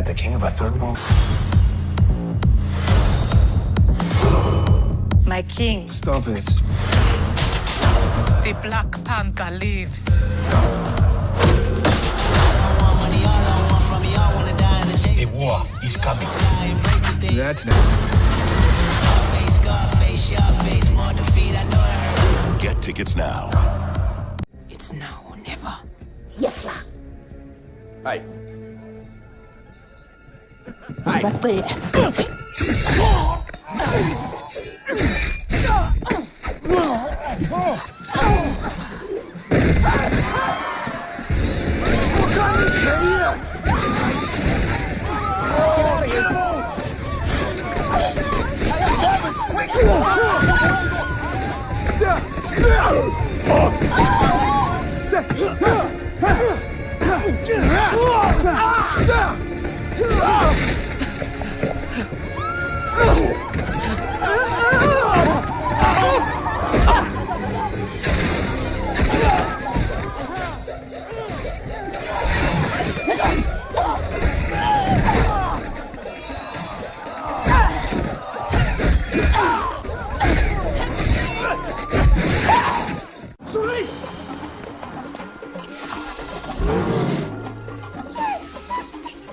that the king of a third world? My king. Stop it. The Black Panther lives. A war is coming. That's Get tickets now. It's now or never. Yes, sir. Hey.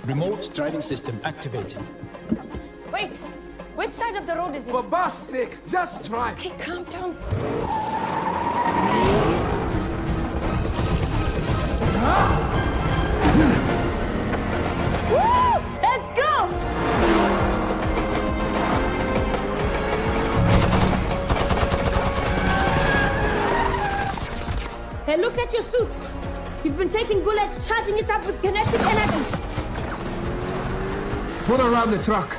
Remote driving system activating. Wait, which side of the road is it? For God's sake, just drive. Okay, calm down. Woo! Let's go! Hey, look at your suit. You've been taking bullets, charging it up with kinetic energy. Put around the truck.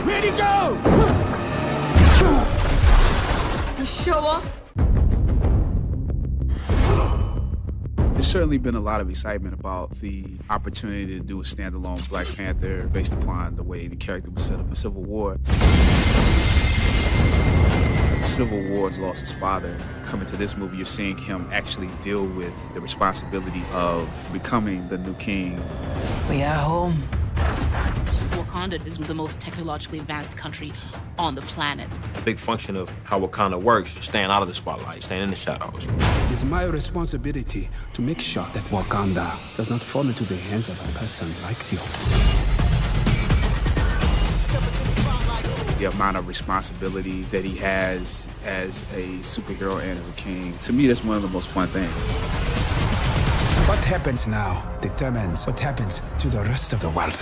Ready, go! You show off. There's certainly been a lot of excitement about the opportunity to do a standalone Black Panther based upon the way the character was set up in Civil War. Civil War has lost his father. Coming to this movie, you're seeing him actually deal with the responsibility of becoming the new king. We are home. Wakanda is the most technologically advanced country on the planet. A big function of how Wakanda works, staying out of the spotlight, staying in the shadows. It is my responsibility to make sure that Wakanda does not fall into the hands of a person like you. The amount of responsibility that he has as a superhero and as a king, to me, that's one of the most fun things. What happens now determines what happens to the rest of the world.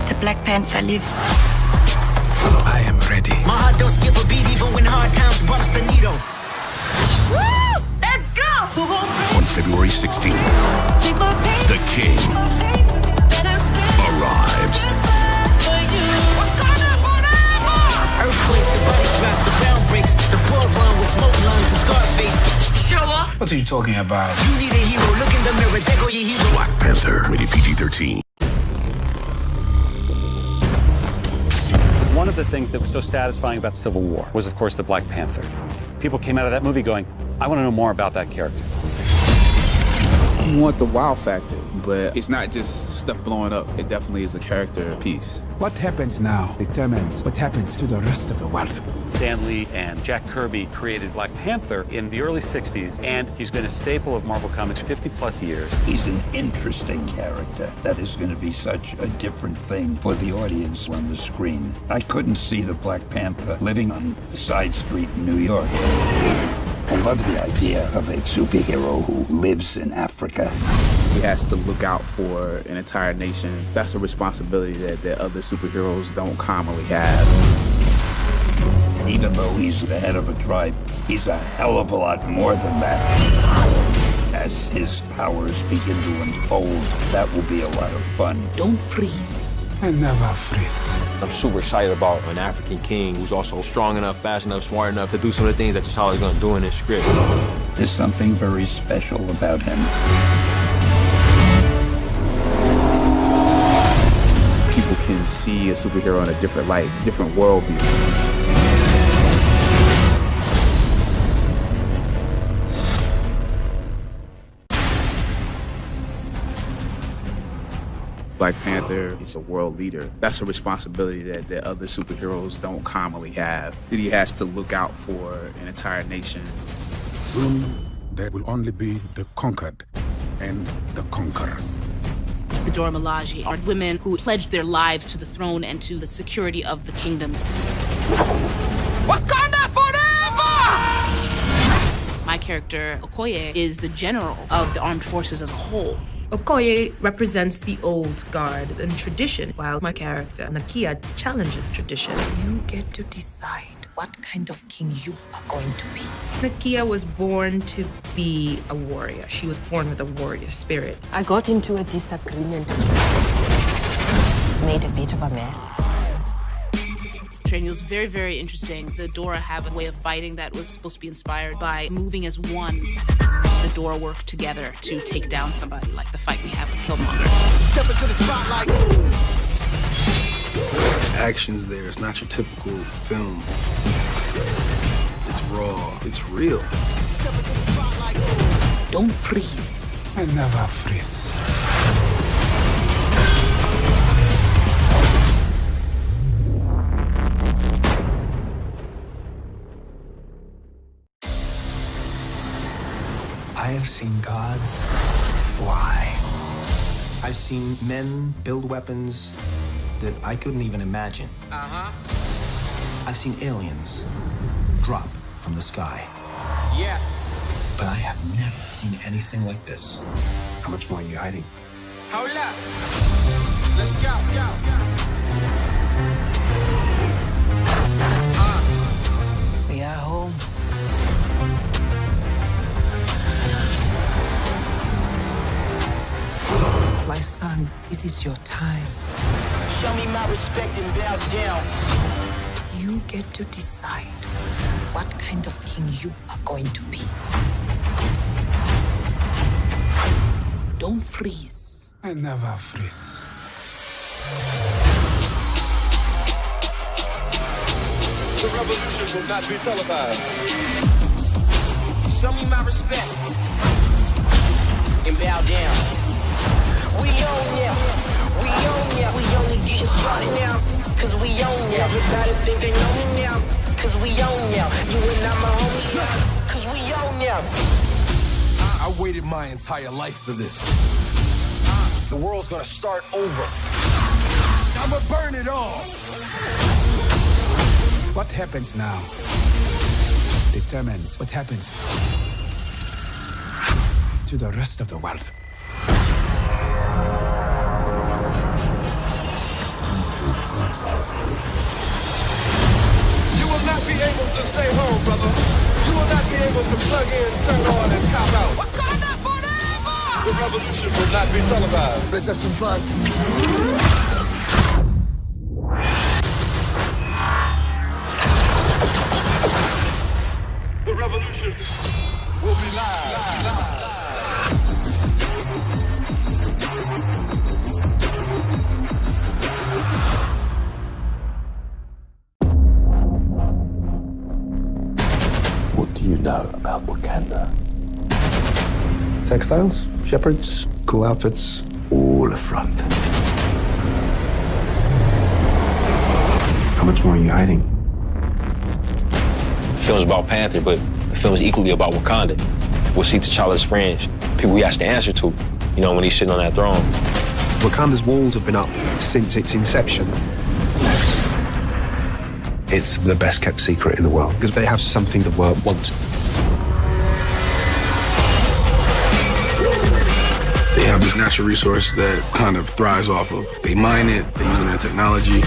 The Black Panther lives. I am ready. My heart don't skip a beat even when hard times bumps the needle. Woo! Let's go! On February 16th, the king arrives. Earthquake, the body drop, the ground breaks, the poor run with smoke lungs and Scarface. Show off. What are you talking about? You need a hero, look in the mirror, there go your hero. Black Panther, rated PG-13. One of the things that was so satisfying about Civil War was, of course, the Black Panther. People came out of that movie going, I want to know more about that character. You want the wow factor, but it's not just stuff blowing up. It definitely is a character piece. What happens now determines what happens to the rest of the world. Stan Lee and Jack Kirby created Black Panther in the early 60s, and he's been a staple of Marvel Comics 50-plus years. He's an interesting character. That is going to be such a different thing for the audience on the screen. I couldn't see the Black Panther living on a side street in New York. I love the idea of a superhero who lives in Africa. He has to look out for an entire nation. That's a responsibility that other superheroes don't commonly have. Even though he's the head of a tribe, he's a hell of a lot more than that. As his powers begin to unfold, that will be a lot of fun. Don't freeze. I never freeze. I'm super excited about an African king who's also strong enough, fast enough, smart enough to do some of the things that T'Challa is going to do in this script. There's something very special about him. People can see a superhero in a different light, different worldview. Black Panther is a world leader. That's a responsibility that other superheroes don't commonly have, that he has to look out for an entire nation. Soon, there will only be the conquered and the conquerors. The Dora Milaje are women who pledged their lives to the throne and to the security of the kingdom. Wakanda forever! My character, Okoye, is the general of the armed forces as a whole. Okoye represents the old guard and tradition, while my character, Nakia, challenges tradition. You get to decide what kind of king you are going to be. Nakia was born to be a warrior. She was born with a warrior spirit. I got into a disagreement. Made a bit of a mess. Training was very, very interesting. The Dora have a way of fighting that was supposed to be inspired by moving as one. The Dora work together to take down somebody, like the fight we have with Killmonger. Step into the spotlight. The action's there. It's not your typical film. It's raw. It's real. Step into the spotlight. Don't freeze. I never freeze. I have seen gods fly. I've seen men build weapons that I couldn't even imagine. I've seen aliens drop from the sky. Yeah. But I have never seen anything like this. How much more are you hiding? Hold up. Let's go. We are home. My son, it is your time. Show me my respect and bow down. You get to decide what kind of king you are going to be. Don't freeze. I never freeze. The revolution will not be televised. Show me my respect And bow down. We own ya. We own ya. We only getting started now. Cause we own ya. Everybody think they know me now. Cause we own ya. You and I'm a homie now. Cause we own ya. I waited my entire life for this. The world's gonna start over. I'ma burn it all. What happens now determines what happens to the rest of the world. You will not be able to stay home, brother. You will not be able to plug in, turn on, and cop out. Wakanda forever! The revolution will not be televised. Let's have some fun. The revolution will be live. What do you know about Wakanda? Textiles, shepherds, cool outfits. All a front. How much more are you hiding? The film's about Panther, but the film's equally about Wakanda. We'll see T'Challa's friends, people he has to answer to, you know, when he's sitting on that throne. Wakanda's walls have been up since its inception. It's the best kept secret in the world because they have something the world wants. They have this natural resource that kind of thrives off of. They mine it, they use it in their technology.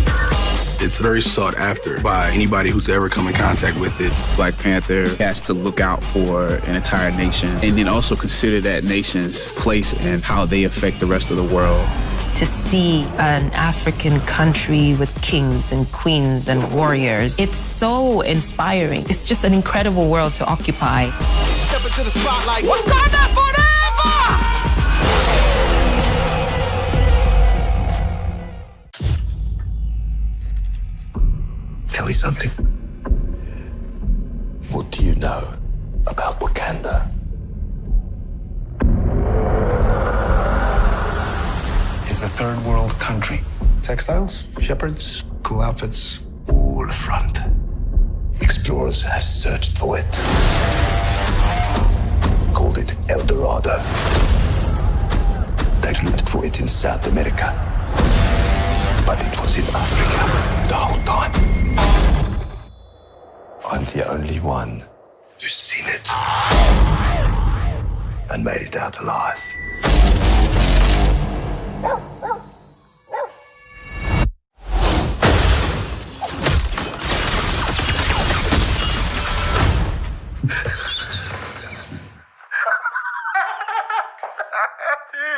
It's very sought after by anybody who's ever come in contact with it. Black Panther has to look out for an entire nation and then also consider that nation's place and how they affect the rest of the world. To see an African country with kings and queens and warriors, it's so inspiring. It's just an incredible world to occupy. Step into the spotlight. Wakanda forever! Tell me something. What do you know about Wakanda? It's a third world country. Textiles, shepherds, cool outfits. All front. Explorers have searched for it. Called it El Dorado. They looked for it in South America. But it was in Africa the whole time. I'm the only one who's seen it and made it out alive.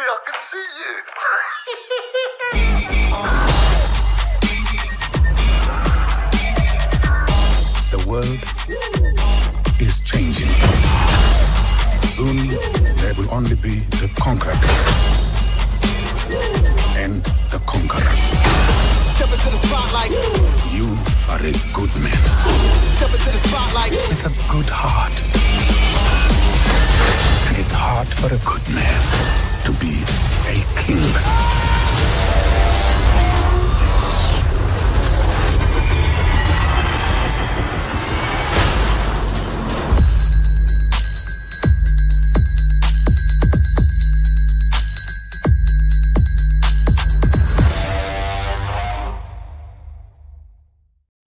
I can see you. The world is changing. Soon, there will only be the conquered and the conquerors. Step into the spotlight. You are a good man Step into the spotlight. with a good heart. And it's hard for a good man to be a king.